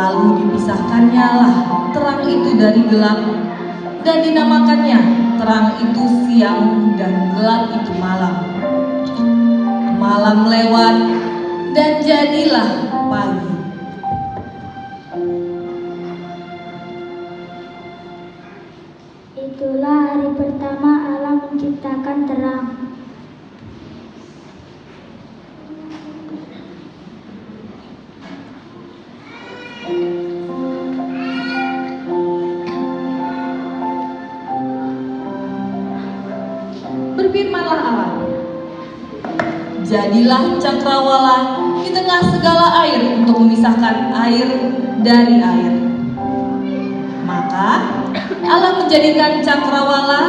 Lalu dipisahkannya lah terang itu dari gelap, dan dinamakannya terang itu siang dan gelap itu malam. Malam lewat dan jadilah pagi. Itulah hari pertama Allah menciptakan terang. Berfirmanlah Allah, jadilah cakrawala di tengah segala air untuk memisahkan air dari air. Maka Allah menjadikan cakrawala,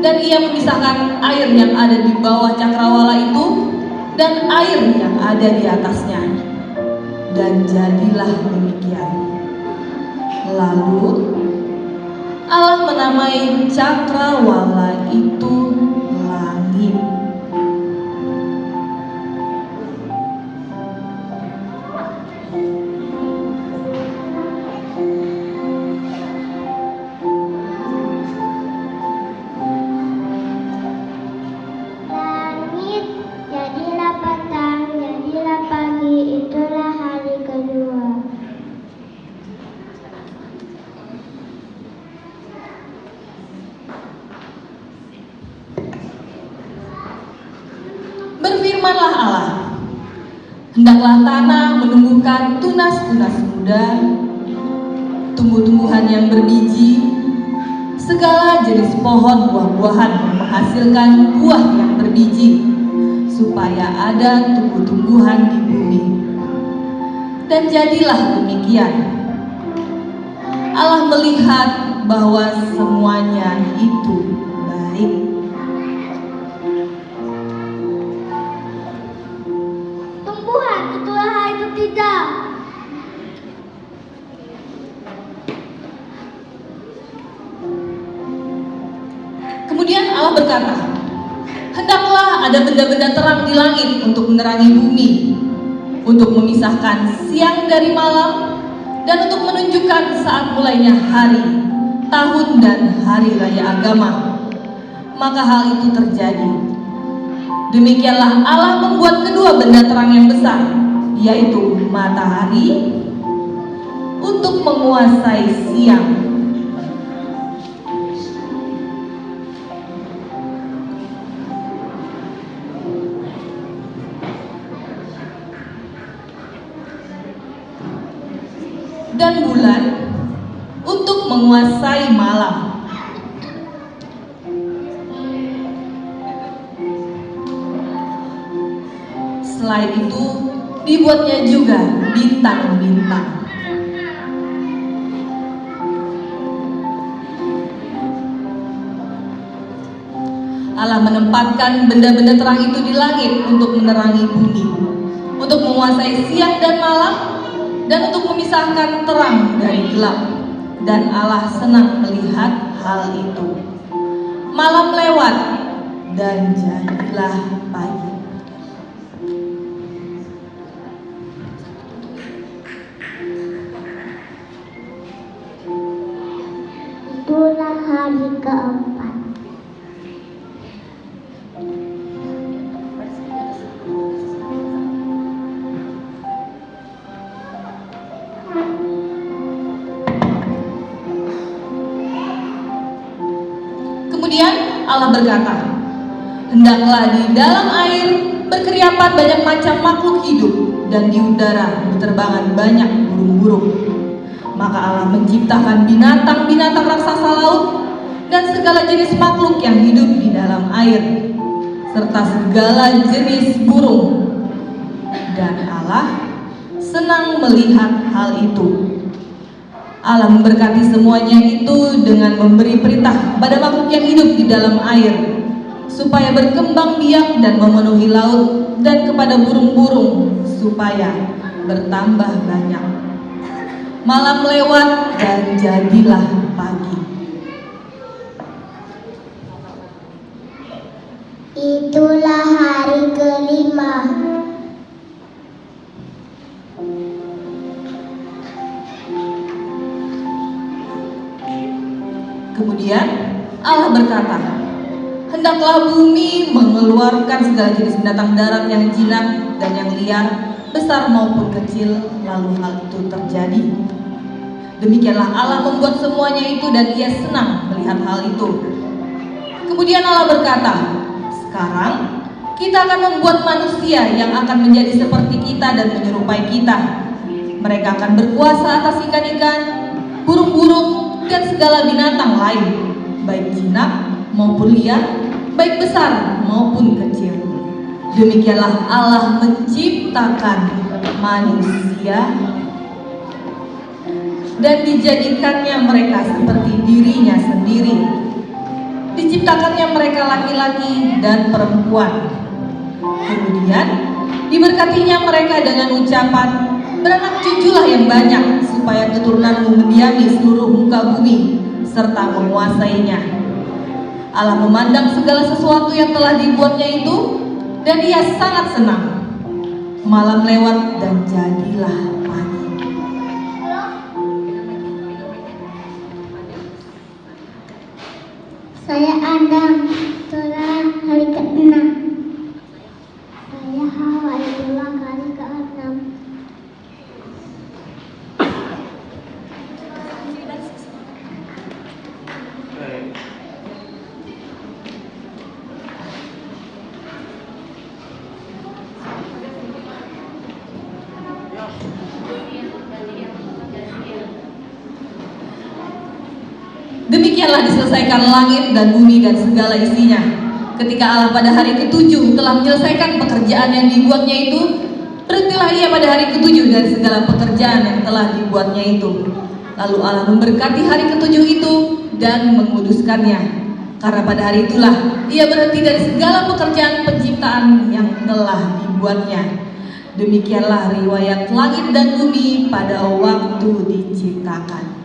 dan ia memisahkan air yang ada di bawah cakrawala itu dan air yang ada di atasnya. Dan jadilah demikian. Lalu Allah menamai cakrawala itu langit. Langit, jadilah petang, jadilah pagi, itulah hari kedua. Berfirmanlah Allah, hendaklah tanah menumbuhkan tunas-tunas muda, tumbuh-tumbuhan yang berbiji, segala jenis pohon buah-buahan yang menghasilkan buah yang berbiji, supaya ada tumbuh-tumbuhan di bumi. Dan jadilah demikian. Allah melihat bahwa semuanya itu baik. Tumbuhan, itulah hari ketiga. Kemudian Allah berkata, hendaklah ada benda-benda terang di langit untuk menerangi bumi, untuk memisahkan siang dari malam, dan untuk menunjukkan saat mulainya hari, tahun, dan hari raya agama. Maka hal itu terjadi. Demikianlah Allah membuat kedua benda terang yang besar, yaitu matahari, untuk menguasai siang, dan bulan untuk menguasai malam. Selain itu, dibuatnya juga bintang-bintang. Allah menempatkan benda-benda terang itu di langit untuk menerangi bumi, untuk menguasai siang dan malam, dan untuk memisahkan terang dari gelap. Dan Allah senang melihat hal itu. Malam lewat dan jadilah pagi. Itulah hari keempat. Kemudian Allah berkata, hendaklah di dalam air berkeriapan banyak macam makhluk hidup, dan di udara berterbangan banyak burung-burung. Maka Allah menciptakan binatang-binatang raksasa laut dan segala jenis makhluk yang hidup di dalam air, serta segala jenis burung. Dan Allah senang melihat hal itu. Allah memberkati semuanya itu dengan memberi perintah pada makhluk yang hidup di dalam air, supaya berkembang biak dan memenuhi laut, dan kepada burung-burung supaya bertambah banyak. Malam lewat dan jadilah pagi. Itulah hari kelima. Kemudian Allah berkata, hendaklah bumi mengeluarkan segala jenis binatang darat yang jinak dan yang liar, besar maupun kecil, lalu hal itu terjadi. Demikianlah Allah membuat semuanya itu dan Ia senang melihat hal itu. Kemudian Allah berkata, sekarang kita akan membuat manusia yang akan menjadi seperti kita dan menyerupai kita. Mereka akan berkuasa atas ikan-ikan, burung-burung, dan segala binatang lain, baik jinak maupun liar, baik besar maupun kecil. Demikianlah Allah menciptakan manusia dan dijadikannya mereka seperti dirinya sendiri. Diciptakannya mereka laki-laki dan perempuan. Kemudian diberkatinya mereka dengan ucapan, beranak cuculah yang banyak, supaya keturunanmu mendiami seluruh muka bumi serta menguasainya. Allah memandang segala sesuatu yang telah dibuatnya itu, dan Ia sangat senang. Malam lewat dan jadilah pagi. Saya Adam, itulah hari ke-6. Saya Hawa, itulah hari ke-6. Demikianlah diselesaikan langit dan bumi dan segala isinya. Ketika Allah pada hari ke-7 telah menyelesaikan pekerjaan yang dibuatnya itu, berhentilah Ia pada hari ke-7 dari segala pekerjaan yang telah dibuatnya itu. Lalu Allah memberkati hari ke-7 itu dan menguduskannya, karena pada hari itulah Ia berhenti dari segala pekerjaan penciptaan yang telah dibuatnya. Demikianlah riwayat langit dan bumi pada waktu diciptakan.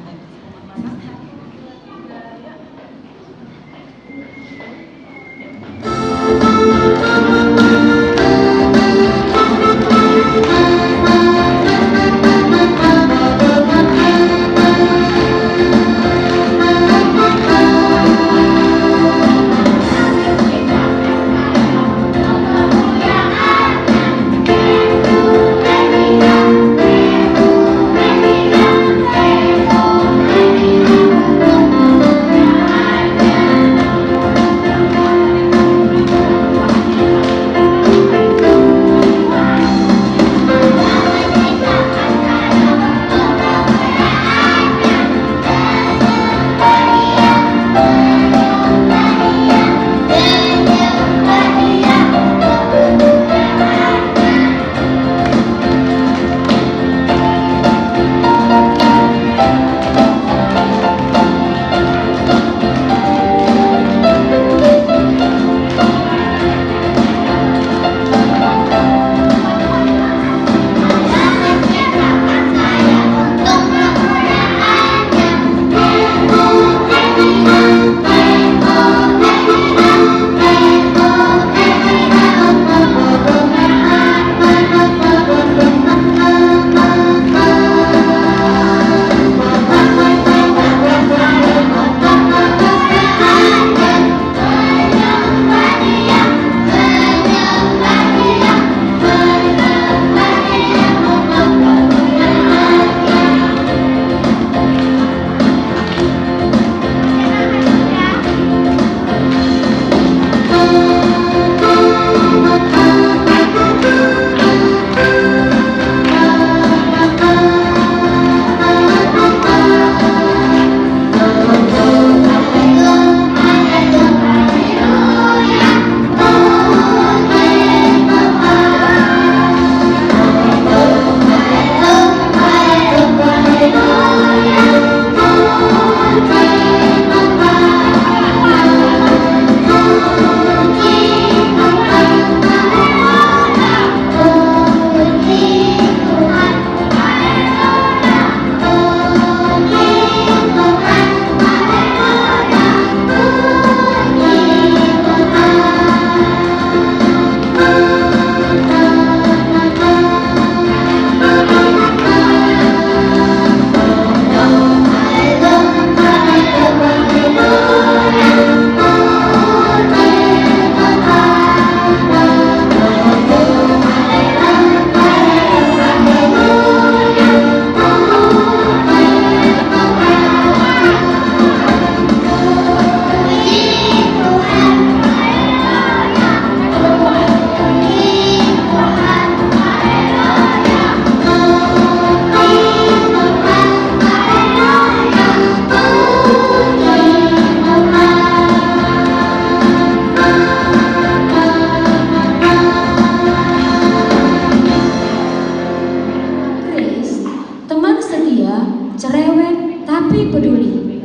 tapi peduli.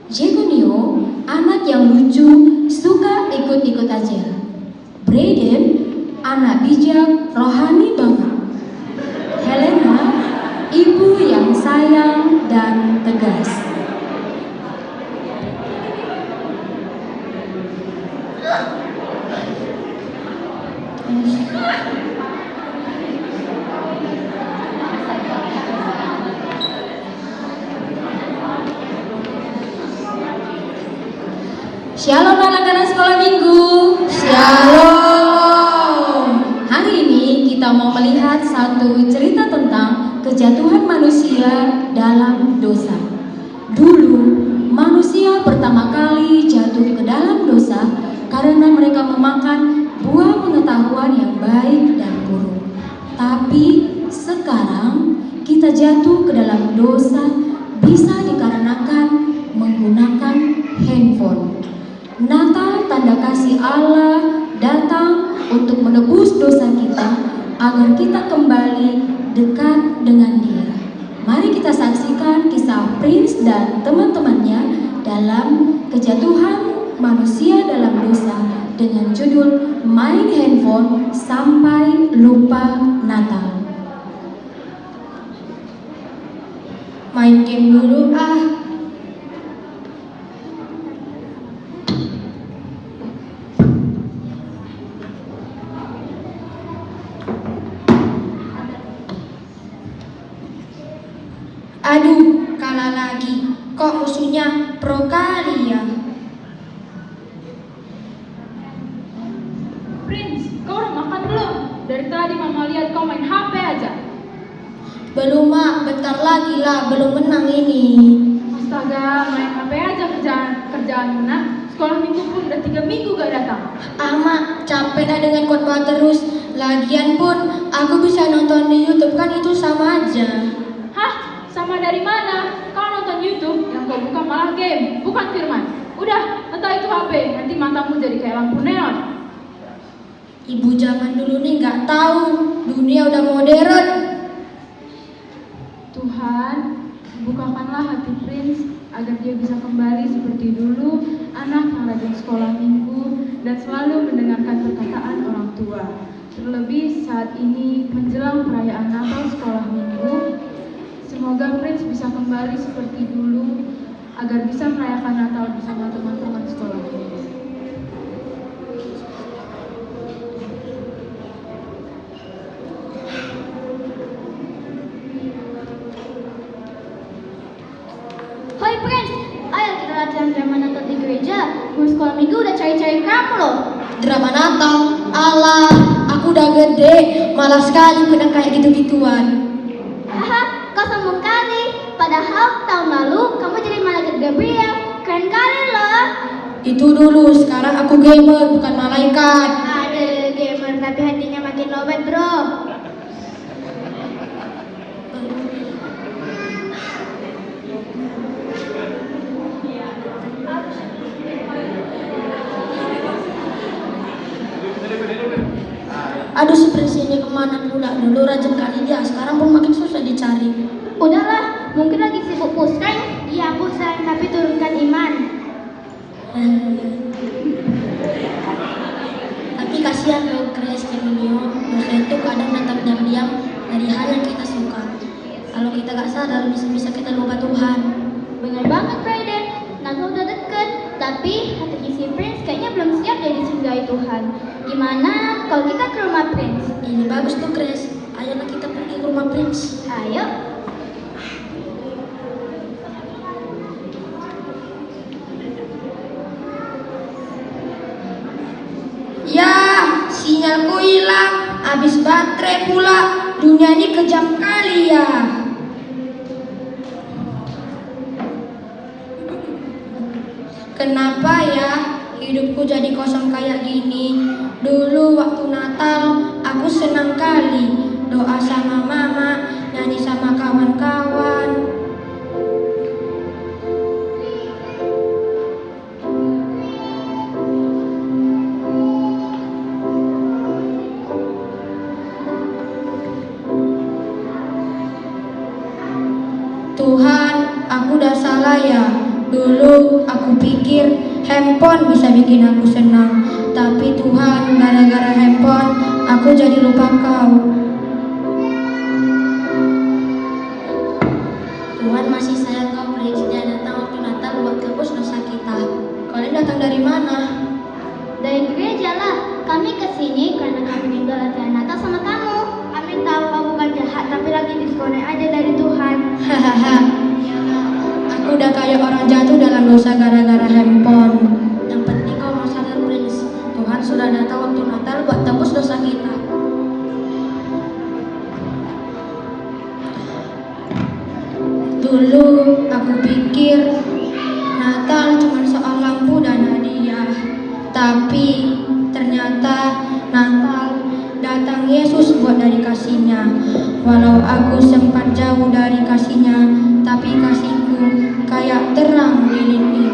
Jegonio, anak yang lucu, suka ikut-ikut aja. Brayden, anak bijak, rohani banget. Helena, ibu yang sayang dan tegas. Shalom anak-anak sekolah minggu. Shalom. Hari ini kita mau melihat satu cerita tentang kejatuhan manusia dalam dosa. Dulu manusia pertama kali jatuh ke dalam dosa karena mereka memakan buah pengetahuan yang baik dan buruk. Tapi sekarang kita jatuh ke dalam dosa bisa dikarenakan menggunakan handphone. Natal, tanda kasih Allah, datang untuk menebus dosa kita agar kita kembali dekat dengan Dia. Mari kita saksikan kisah Prince dan teman-temannya dalam kejatuhan manusia dalam dosa dengan judul Main Handphone Sampai Lupa Natal. Main game dulu ah. Aduh, kalah lagi. Kok musuhnya pro kali ya? Prince, kau udah makan belum? Dari tadi mama lihat kau main HP aja. Belum mak, bentar lagi lah, belum menang ini. Astaga, main HP aja kerjaan menang. Sekolah minggu pun udah 3 minggu gak datang. Mak, capek dah dengan khotbah terus. Lagian pun aku bisa nonton di YouTube, kan itu sama aja. Hah? Sama dari mana? Kau nonton YouTube, yang kau buka malah game, bukan firman. Udah, entah itu HP, nanti matamu jadi kayak lampu neon. Ibu zaman dulu nih gak tahu, dunia udah modern. Tuhan, bukakanlah hati Prince agar dia bisa kembali seperti dulu, anak yang rajin sekolah minggu dan selalu mendengarkan perkataan orang tua. Terlebih saat ini menjelang perayaan Natal sekolah minggu, semoga Prince bisa kembali seperti dulu agar bisa merayakan Natal bersama teman-teman sekolah. Hoi Prince, ayo kita latihan drama Natal di gereja. Guru sekolah minggu udah cari-cari kamu loh. Drama Natal? Alah, aku udah gede, malas sekali kena kayak gitu-gituan. Haha, kau sombong kali. Padahal tahun lalu kamu jadi malaikat Gabriel. Keren kali loh. Itu dulu, sekarang aku gamer, bukan malaikat. Ada gamer tapi hatinya makin lowbat bro. Aduh, si Prince ini kemana pula? Dulu rajin kali dia, sekarang pun makin susah dicari. Udahlah, mungkin lagi sibuk pusreng. Iya pusreng, tapi turunkan iman. Tapi kasihan loh Chris Kemunio, dosa itu kadang datang diam-diam dari hal yang kita suka. Kalau kita gak sadar, bisa-bisa kita lupa Tuhan. Bener banget Brayden, Natal udah deket. Tapi hati si Prince kayaknya belum siap jadi disinggahi Tuhan. Gimana kalau kita ke rumah Prince? Ini bagus tuh Chris, ayolah kita pergi ke rumah Prince. Ayo. Ya, sinyalku hilang, habis baterai pula. Dunia ini kejam kali ya. Kenapa ya hidupku jadi kosong kayak gini? Dulu waktu Natal aku senang kali, doa sama mama, nyanyi sama kawan-kawan. Tuhan, aku udah salah ya. Dulu aku pikir handphone bisa bikin aku senang, tapi Tuhan, gara-gara handphone aku jadi lupa Kau. Tuhan masih sayang Kau, Prince. Dia datang waktu Natal buat tebus dosa kita. Kalian datang dari mana? Dari gereja lah. Kami kesini karena kami rindu latihan Natal sama kamu. Kami tahu kamu bukan jahat, tapi lagi diskonek aja dari Tuhan. Hahaha. Aku udah kayak orang jatuh dalam dosa gara-gara handphone. Yang penting Kau mau sadar, Prince. Tuhan sudah datang waktu Natal buat tebus dosa kita. Dulu aku pikir Natal cuma soal lampu dan hadiah, tapi ternyata Natal datang Yesus buat dari kasih-Nya. Walau aku sempat jauh dari kasih-Nya, tapi kasih-Ku kayak terang lilin ini.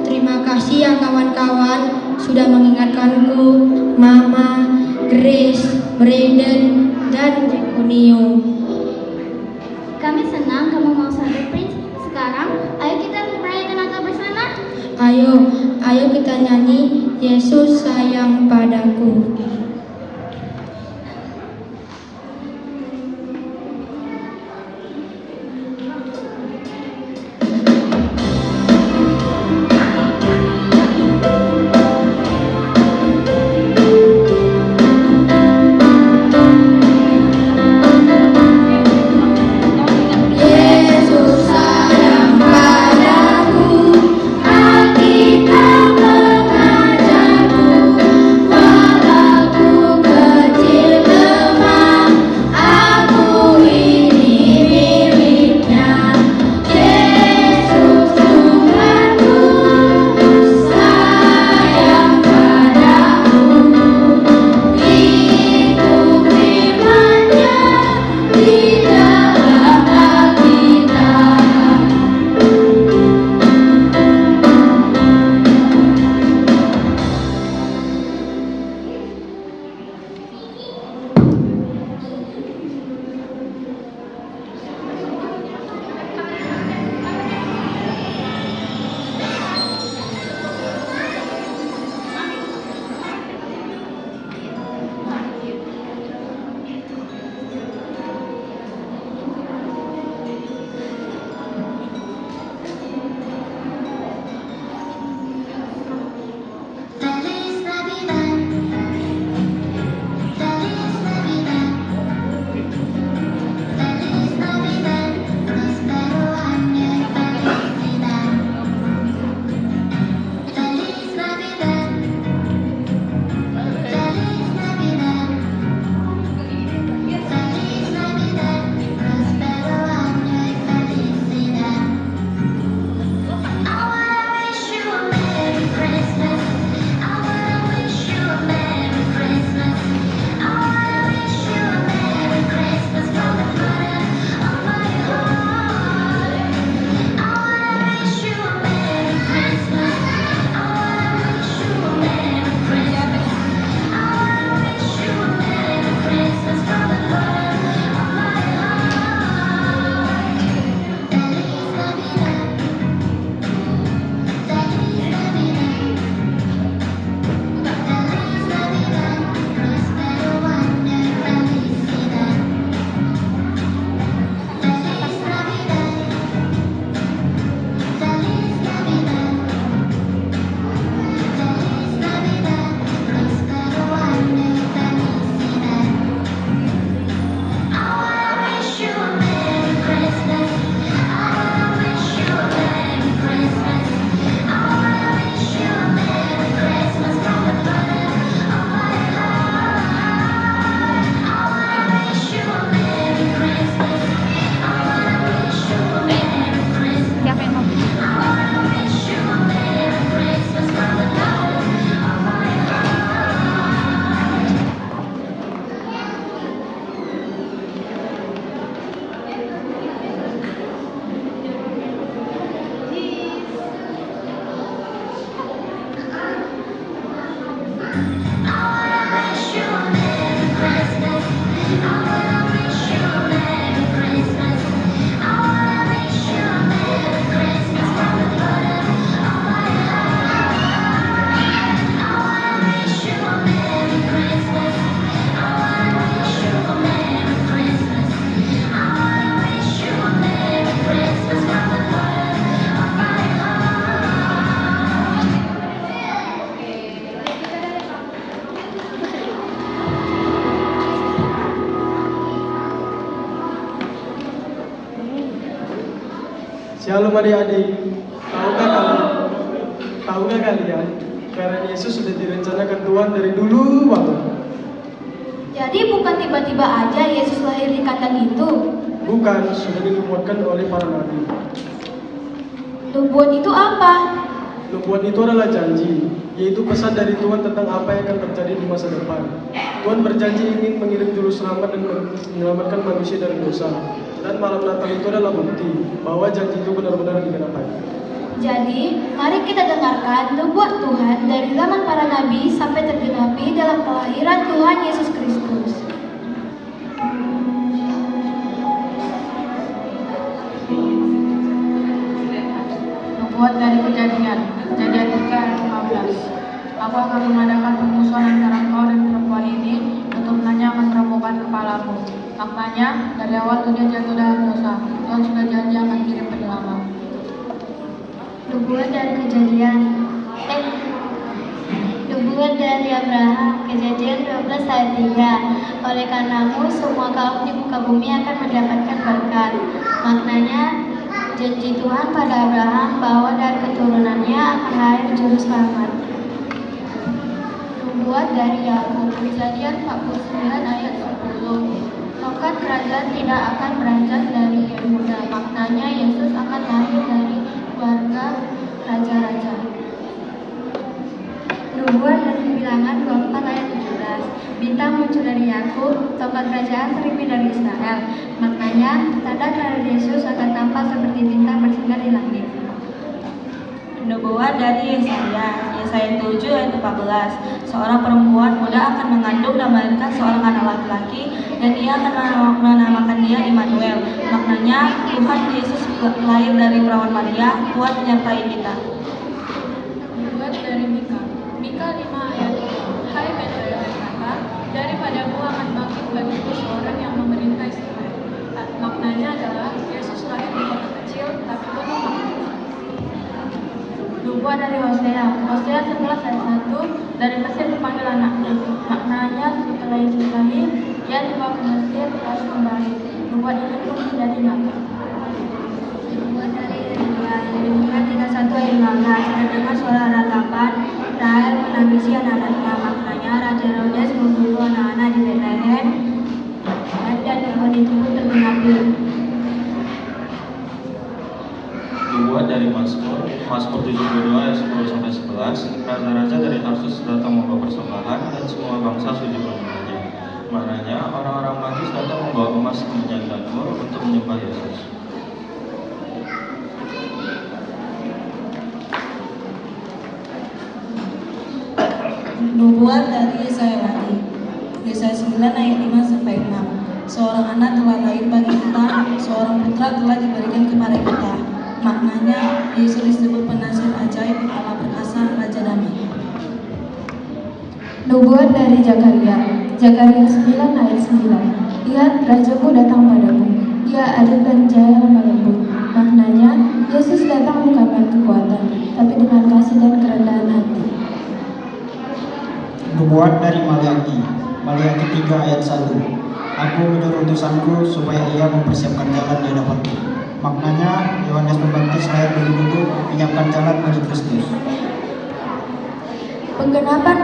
Terima kasih ya kawan-kawan sudah mengingatkanku, Mama, Grace, Brayden, dan Jekonio. Kami senang kamu mau sadar, Prince. Sekarang, ayo kita merayakan Natal bersama. Ayo kita nyanyi Yesus sayang padaku. Yesus sayang padaku, Alkitab mengajarku, walau Shalom adik-adik. Tahukah kalian, karena Yesus sudah direncanakan Tuhan dari dulu banget. Jadi bukan tiba-tiba aja Yesus lahir di kandang itu. Bukan, sudah dinubuatkan oleh para nabi. Nubuat itu apa? Nubuat itu adalah janji, yaitu pesan dari Tuhan tentang apa yang akan terjadi di masa depan. Tuhan berjanji ingin mengirim juru selamat dan menyelamatkan manusia dari dosa. Dan malam Natal itu adalah bukti bahwa janji itu benar-benar digenapi. Jadi, mari kita dengarkan nubuat Tuhan dari zaman para nabi sampai tergenapi dalam kelahiran Tuhan Yesus Kristus. Nubuat dari Kejadian 3 ayat 15. Aku akan mengadakan permusuhan antara kau dan perempuan ini, keturunannya akan meremukkan kepalamu. Maknanya, dari awal dunia jatuh dalam dosa, Tuhan sudah janji akan kirim penyelamat. Nubuat dari Nubuat dari Abraham, Kejadian 12 ayat 3. Oleh karenamu semua kaum di muka bumi akan mendapatkan berkat. Maknanya, janji Tuhan pada Abraham bahwa dari keturunannya akan lahir juru selamat. Nubuat dari Yakub, Kejadian 49 ayat 10. Tongkat kerajaan tidak akan beranjak dari Yehuda. Maknanya Yesus akan lahir dari keluarga raja-raja. Nubuat dari Bilangan 24 ayat 17. Bintang muncul dari Yakub, tongkat kerajaan terimpi dari Israel. Maknanya, tanda kelahiran Yesus akan tampak seperti bintang bersinar di langit. Nubuat dari Yesaya 7 ayat 14. Seorang perempuan muda akan mengandung dan melahirkan seorang anak laki-laki, dan ia akan menamakan dia Immanuel. Maknanya, Tuhan Yesus lahir dari perawan Maria, Tuhan menyertai kita. Nubuat dari Mika 5 ayat 2. Hai Betlehem kata, daripadamu akan bangkit bagiku seorang yang memerintah Israel. Maknanya adalah Yesus lahir di kota kecil tapi penuh makna. Nubuat dari Hosea 11 ayat 1. Dari Mesir dipanggil anakku. Maknanya setelah Yesus lahir, ia dibawa ke Mesir lalu kembali. Nubuat ini pun menjadi nyata. Nubuat dari Yeremia 31 ayat 15. Terdengar suara ratapan, Rahel menangisi anak-anaknya. Maknanya Raja Herodes membunuh anak-anak di Betlehem, dan nubuat itu pun tergenapi. Nubuat dari Mazmur 72 ayat 10-11. Raja-raja dari Tarsus datang membawa persembahan dan semua bangsa sujud menyembahnya. Maknanya orang-orang Majus datang membawa emas, minyak dan mur untuk menyembah Yesus. Nubuat dari Yesaya 9 ayat 5-6. Seorang anak telah lahir bagi kita, seorang putra telah diberikan kepada kita. Maknanya, Yesus disebut penasir ajaib, Allah perkasa, Raja damai. Nubuat dari Zakaria 9 ayat 9. Lihat, rajaku datang padamu, ia adil dan jaya lemah lembut. Maknanya, Yesus datang bukan dengan kekuatan, tapi dengan kasih dan kerendahan hati. Nubuat dari Maliaki 3 ayat 1. Aku menyuruh utusanku supaya ia mempersiapkan jalan di hadapanku. Maknanya, Yohanes Pembaptis lahir dari dulu menyiapkan jalan bagi Kristus. Penggenapan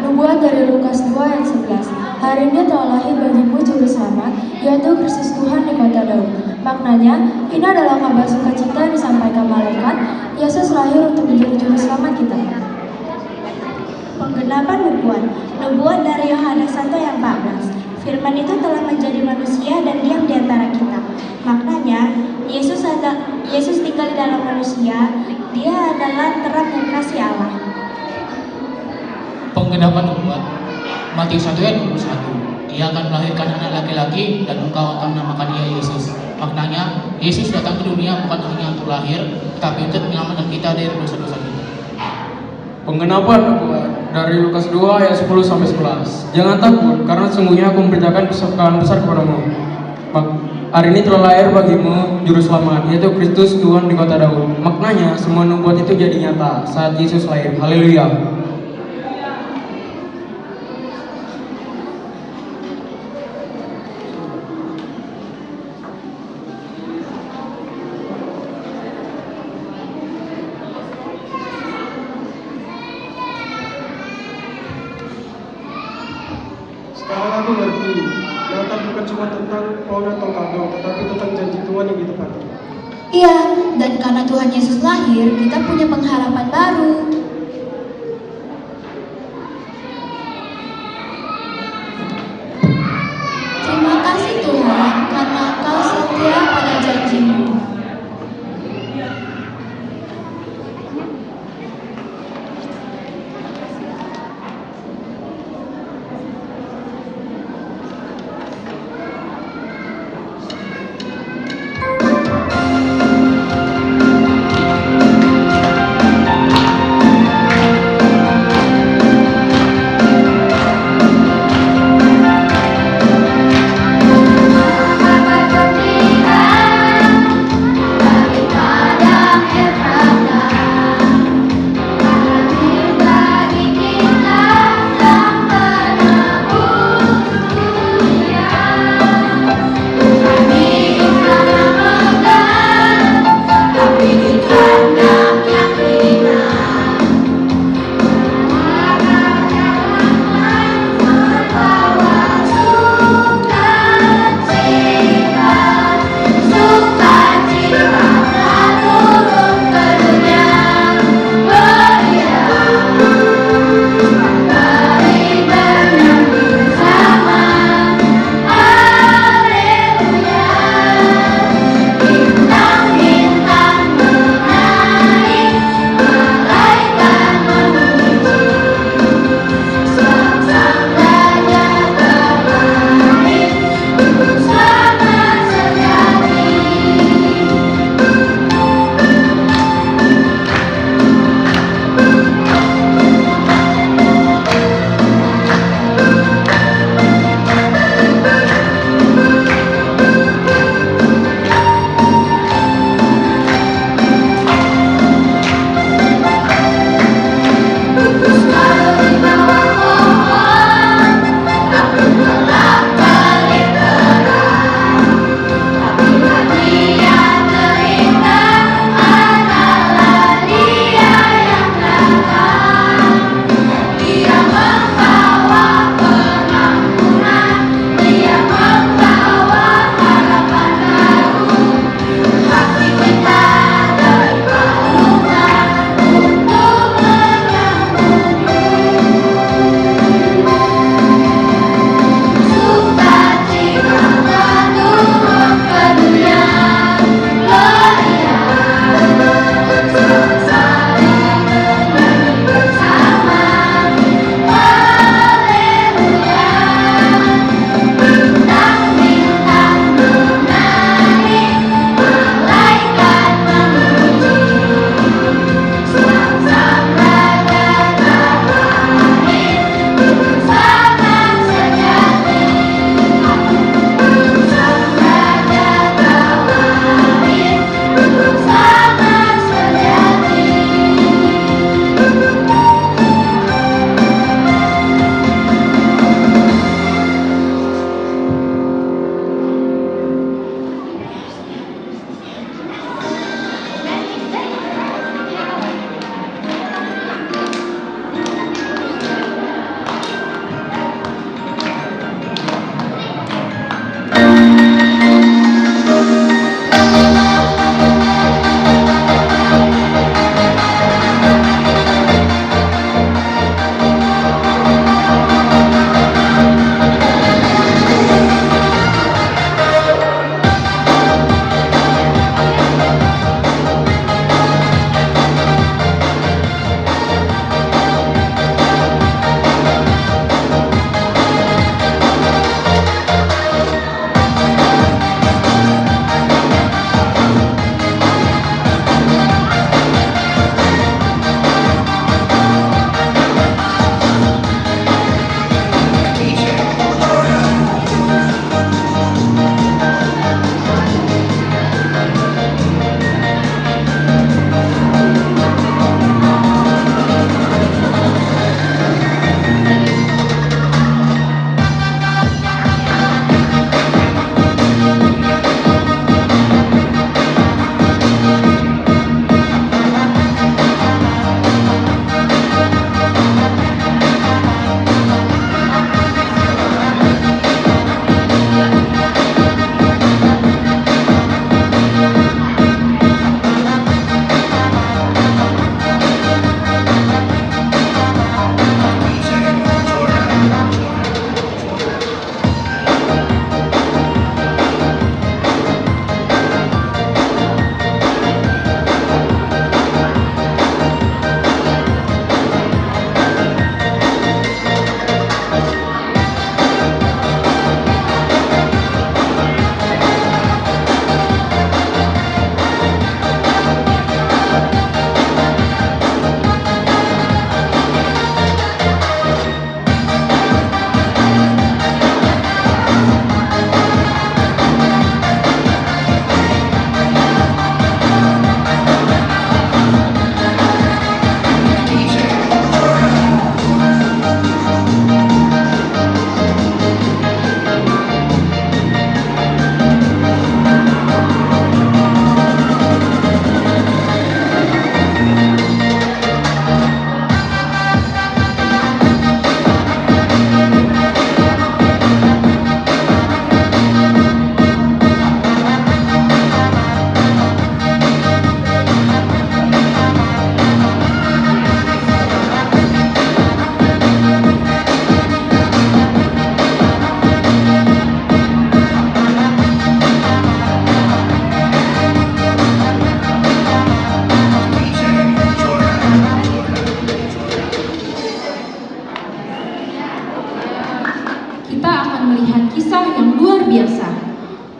Nubuat dari Lukas 2 ayat 11. Hari ini telah lahir bagimu juru selamat, yaitu Kristus Tuhan di kota Daud. Maknanya, ini adalah kabar sukacita yang disampaikan malaikat. Yesus lahir untuk menjadi juru selamat kita. Penggenapan Nubuat dari Yohanes 1 ayat 14. Firman itu telah menjadi manusia dan diam di antara kita. Maknanya, Yesus tinggal di dalam manusia. Dia adalah terang dan kasih Allah. Penggenapan Nubuat Matius 1 ayat 21. Ia akan melahirkan anak laki-laki dan engkau akan menamakan dia Yesus. Maknanya, Yesus datang ke dunia bukan hanya untuk lahir, tetapi untuk menyelamatkan kita dari dosa-dosa kita. Penggenapan Nubuat dari Lukas 2 ayat 10-11. Jangan takut, karena sesungguhnya aku memberitakan kesukaan besar kepadamu. Hari ini telah lahir bagimu juru selamat, yaitu Kristus Tuhan di kota Daud. Maknanya, semua nubuat itu jadi nyata saat Yesus lahir. Haleluya. mengerti, Natal bukan cuma tentang pohon atau kado, tetapi tentang janji Tuhan yang ditepati. Iya, dan karena Tuhan Yesus lahir, kita punya pengharapan baru. Terima kasih Tuhan, karena Engkau setia pada janji-Mu.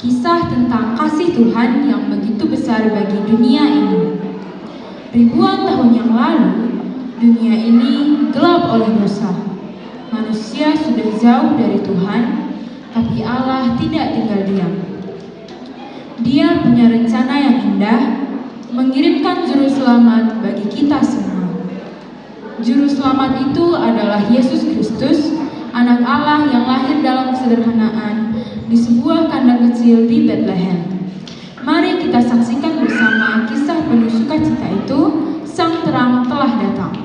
Kisah tentang kasih Tuhan yang begitu besar bagi dunia ini. Ribuan tahun yang lalu, dunia ini gelap oleh dosa. Manusia sudah jauh dari Tuhan, tapi Allah tidak tinggal diam. Dia punya rencana yang indah, mengirimkan juru selamat bagi kita semua. Juru selamat itu adalah Yesus Kristus, anak Allah yang lahir dalam kesederhanaan di sebuah kandang kecil di Bethlehem. Mari kita saksikan bersama kisah penuh sukacita itu. Sang terang telah datang.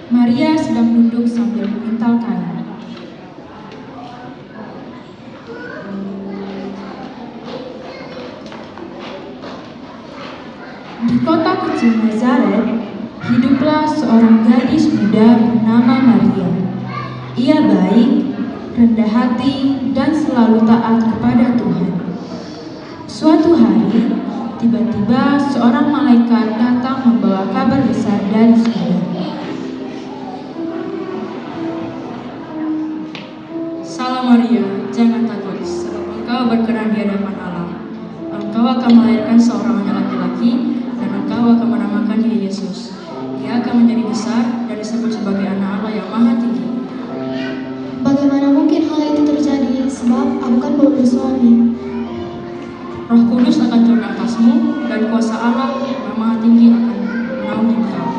Maria sedang duduk sambil memintal kain. Di kota kecil Nazaret, hiduplah seorang gadis muda bernama Maria. Ia baik, rendah hati, dan selalu taat kepada Tuhan. Suatu hari, tiba-tiba seorang malaikat datang membawa kabar besar dari surga. Salam Maria, jangan takut, sebab engkau berkenan di hadapan Allah. Engkau akan melahirkan seorang anak laki-laki, dan engkau akan menamakan dia Yesus. Dia akan menjadi besar dan disebut sebagai anak Allah yang maha tinggi. Bagaimana mungkin hal itu terjadi? Sebab aku kan belum bersuami. Roh Kudus akan turun atasmu, dan kuasa Allah yang maha tinggi akan menaungi engkau.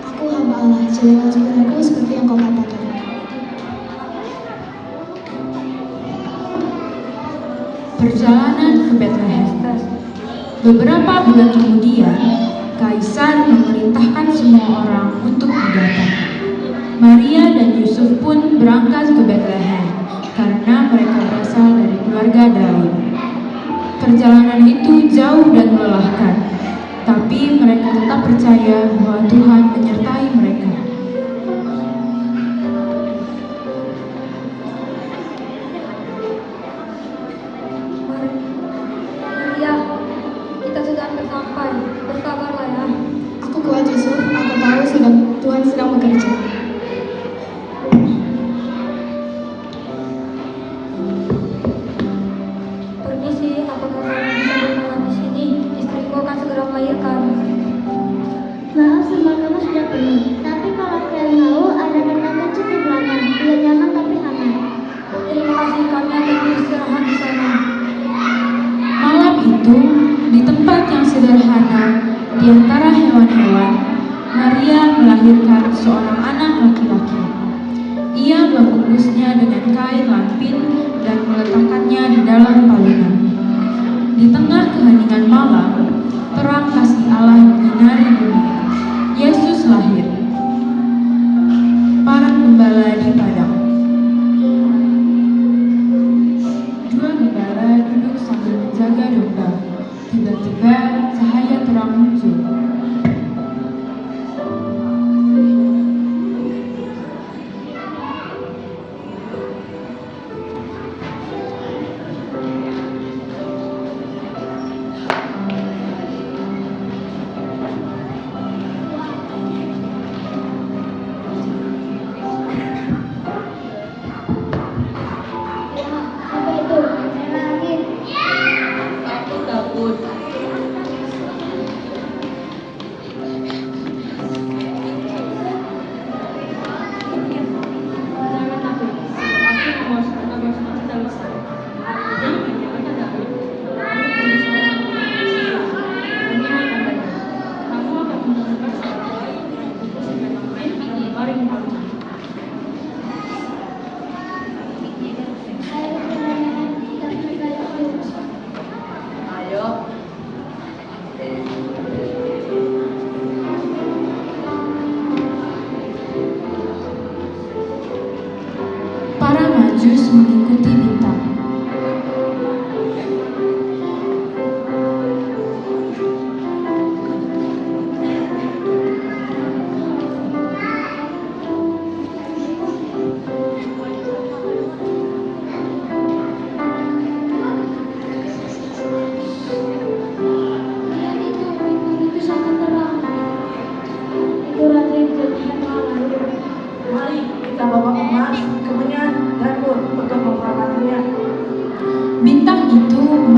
Aku hamba Allah, jadilah padaku seperti yang kau katakan. Perjalanan ke Bethlehem. Beberapa bulan kemudian, Kaisar memerintahkan semua orang untuk datang. Maria dan Yusuf pun berangkat ke Bethlehem karena mereka berasal dari keluarga Daud. Perjalanan itu jauh dan melelahkan, tapi mereka tetap percaya bahwa Tuhan menyertai mereka. Maria, kita sudah hampir sampai. Bersabarlah ya. Aku kuat Yusuf, aku tahu Tuhan sedang bekerja. Permisi, apakah kamu bisa bermalam di sini? Istriku akan segera melahirkan. Maaf, semua kamu sudah penuh. Tapi kalau kalian mau, ada kandang kecil di belakang. Tidak nyaman tapi aman. Terima kasih, kami akan beristirahat di sana. Malam itu, di tempat yang sederhana di antara hewan-hewan, Maria melahirkan seorang anak laki-laki. Ia membungkusnya dengan kain lampin dan meletakkannya di dalam palungan. Di tengah keheningan malam, terang kasih Allah menyinari dunia. Yesus lahir. Para gembala di padang. Dua gembala duduk sambil menjaga domba. Tiba-tiba cahaya terang muncul.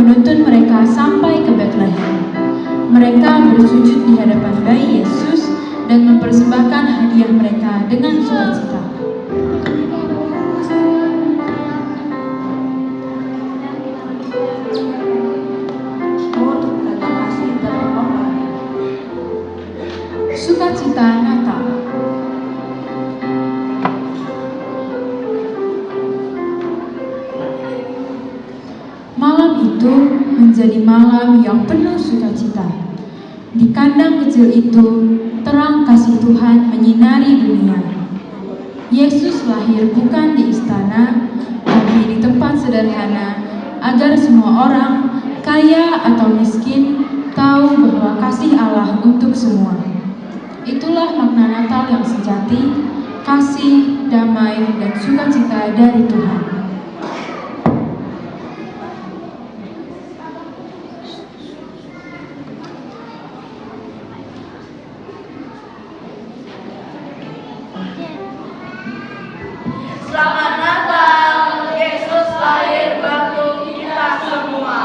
menuntun mereka sampai ke Betlehem. Mereka bersujud di hadapan bayi Yesus dan mempersembahkan hadiah mereka dengan sukacita. Sukacita Natal. Malam itu menjadi malam yang penuh sukacita. Di kandang kecil itu, terang kasih Tuhan menyinari dunia. Yesus lahir bukan di istana, tapi di tempat sederhana, agar semua orang, kaya atau miskin, tahu bahwa kasih Allah untuk semua. Itulah makna Natal yang sejati, kasih, damai, dan sukacita dari Tuhan. Selamat Natal, Yesus lahir bagi kita semua.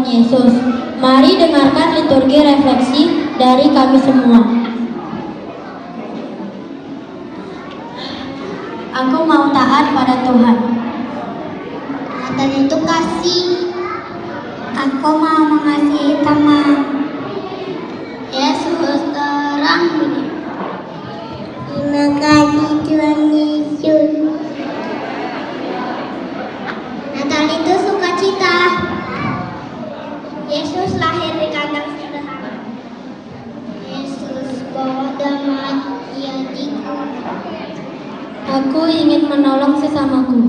Yesus. Mari dengarkan liturgi refleksi dari kami semua. Aku mau taat pada Tuhan. Natal itu kasih. Aku mau mengasihi teman. Yesus terang dunia. Terima kasih Tuhan Yesus. Natal itu sukacita. Yesus lahir di kandang sederhana. Yesus bawa damai di hatiku. Aku ingin menolong sesamaku.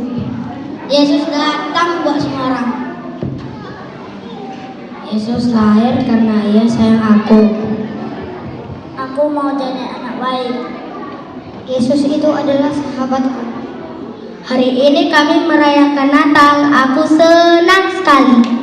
Yesus datang buat semua orang. Yesus lahir karena Ia sayang aku. Aku mau jadi anak baik. Yesus itu adalah sahabatku. Hari ini kami merayakan Natal. Aku senang sekali.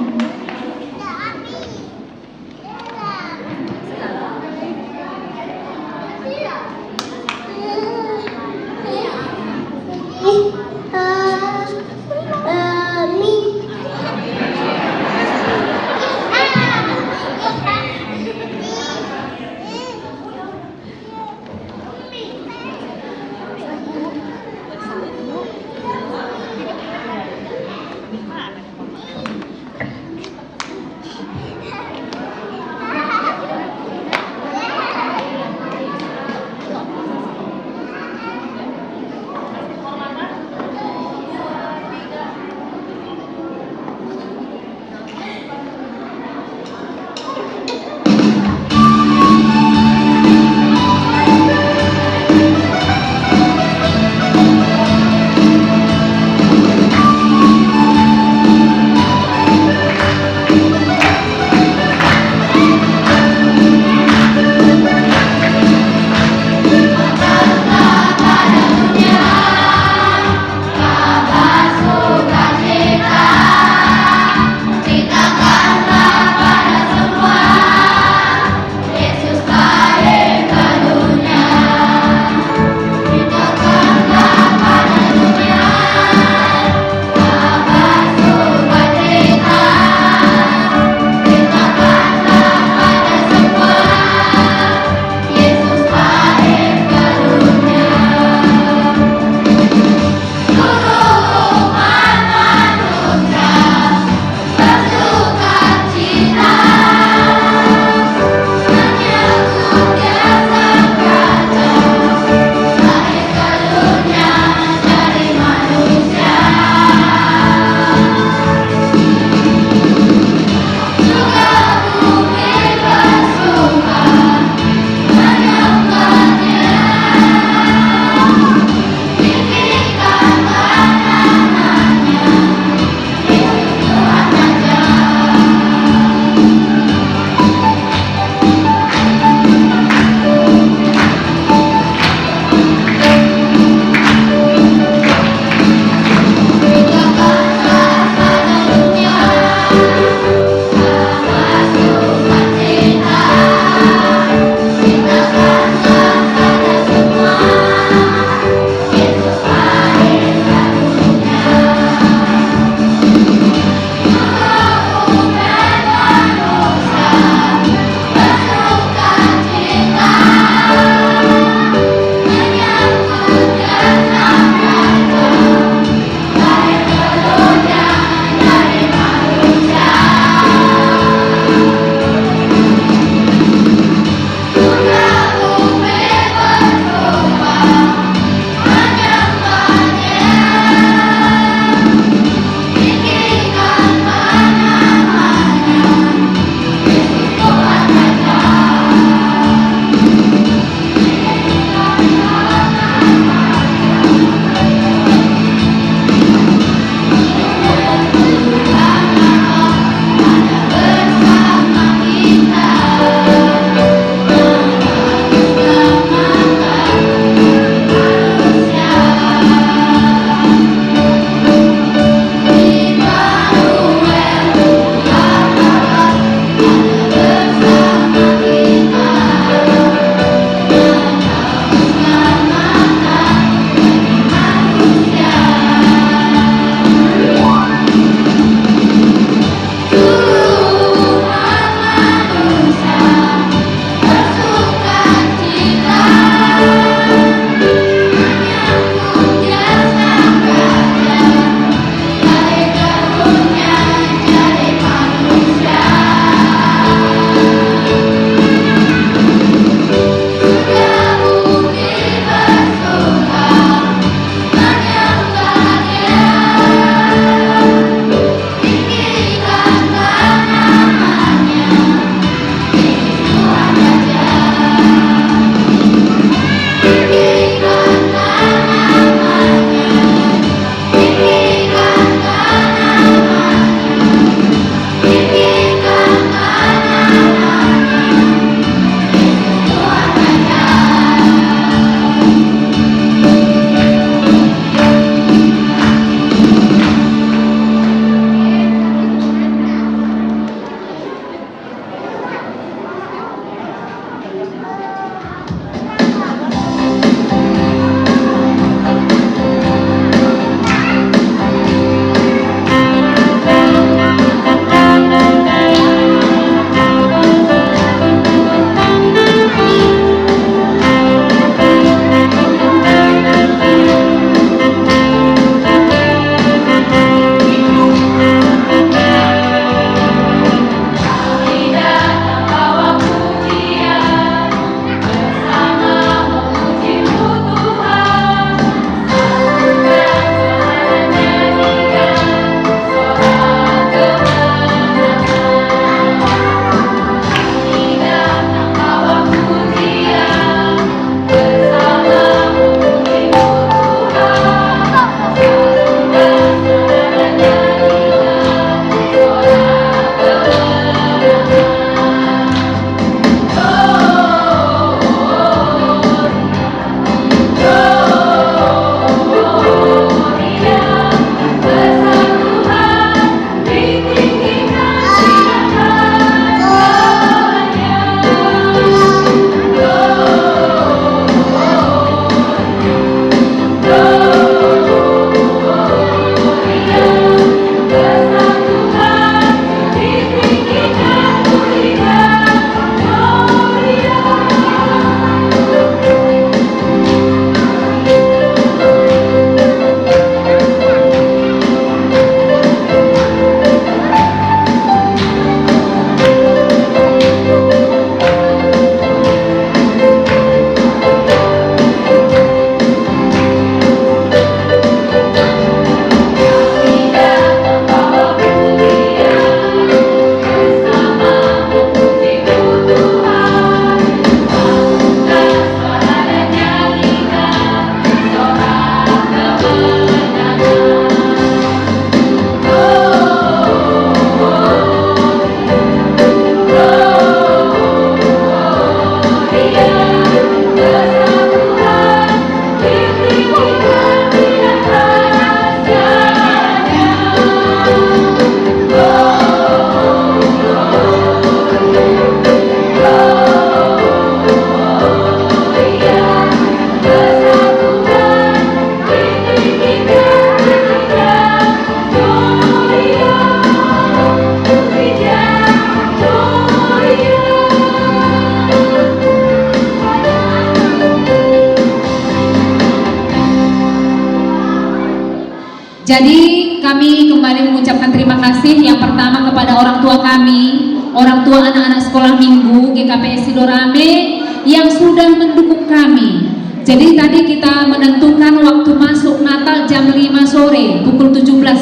Jadi kami kembali mengucapkan terima kasih yang pertama kepada orang tua kami, orang tua anak-anak sekolah minggu GKPS Sidorame yang sudah mendukung kami. Jadi tadi kita menentukan waktu masuk Natal jam 5 sore pukul 17.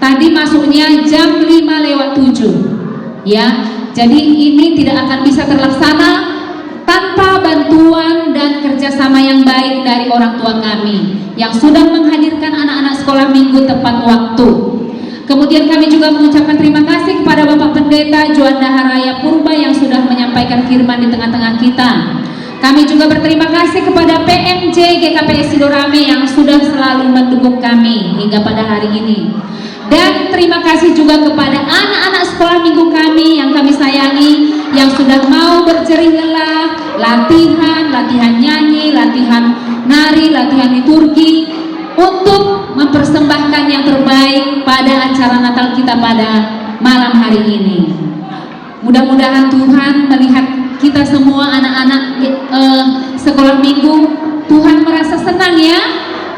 Tadi masuknya jam 5:07. Ya. Jadi ini tidak akan bisa terlaksana tanpa bantuan dan kerjasama yang baik dari orang tua kami yang sudah menghadirkan anak-anak sekolah minggu tepat waktu. Kemudian kami juga mengucapkan terima kasih kepada Bapak Pendeta Juanda Haraya Purba yang sudah menyampaikan firman di tengah-tengah kita. Kami juga berterima kasih kepada PMJ GKPS Sidorame yang sudah selalu mendukung kami hingga pada hari ini. Dan terima kasih juga kepada anak-anak sekolah minggu kami yang kami sayangi, yang sudah mau berjerih lelah, latihan nyanyi, latihan nari, latihan liturgi, untuk mempersembahkan yang terbaik pada acara Natal kita pada malam hari ini. Mudah-mudahan Tuhan melihat kita semua anak-anak sekolah minggu, Tuhan merasa senang ya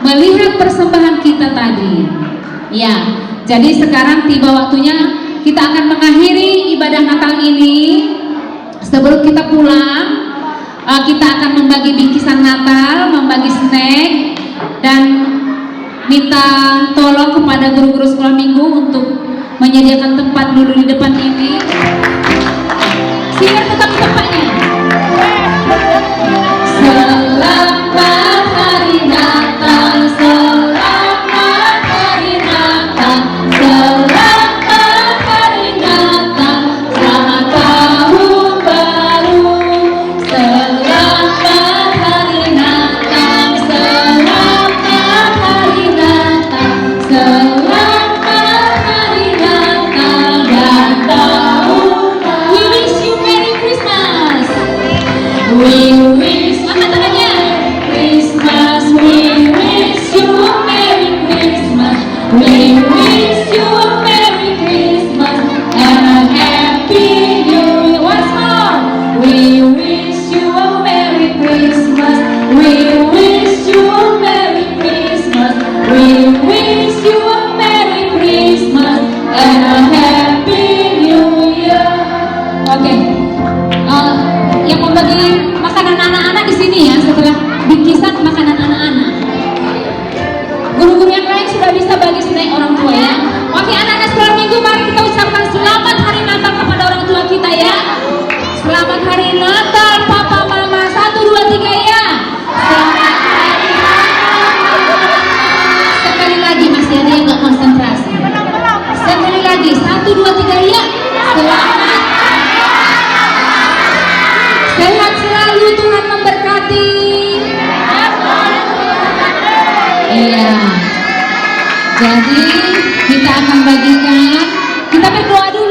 melihat persembahan kita tadi. Ya. Jadi sekarang tiba waktunya kita akan mengakhiri ibadah Natal ini. Sebelum kita pulang, kita akan membagi bingkisan Natal, membagi snack, dan minta tolong kepada guru-guru sekolah minggu untuk menyediakan tempat dulu di depan ini. Siap tetap tempatnya. Selamat hari Natal, selamat hari Natal, selamat hari Natal, selamat tahun baru, selamat hari Natal, selamat hari Natal, selamat hari Natal dan tahun baru. We wish you Merry Christmas. We wish, angkat tangannya. Christmas, we wish you a Merry Christmas. We wish you a Merry Christmas and a Happy New Year. Once more. We wish you a Merry Christmas. We wish you a Merry Christmas. We wish you a Merry Christmas and a Happy New Year. Oke. Yang membagi makanan anak-anak di sini ya, setelah bingkisan makanan anak-anak. Guru-guru yang lain sudah bisa bagi snack orang tua ya. Oke, anak-anak sekolah minggu, mari kita ucapkan selamat hari Natal kepada orang tua kita ya. Selamat hari Natal Papa Mama. 1, 2, 3 ya. Selamat hari Natal. Sekali lagi, masih ada yang nggak konsentrasi. Sekali lagi, 1, 2, 3 ya. Selamat. Sehat selalu, Tuhan memberkati. Iya. Jadi kita akan bagikan, kita berdoa dulu.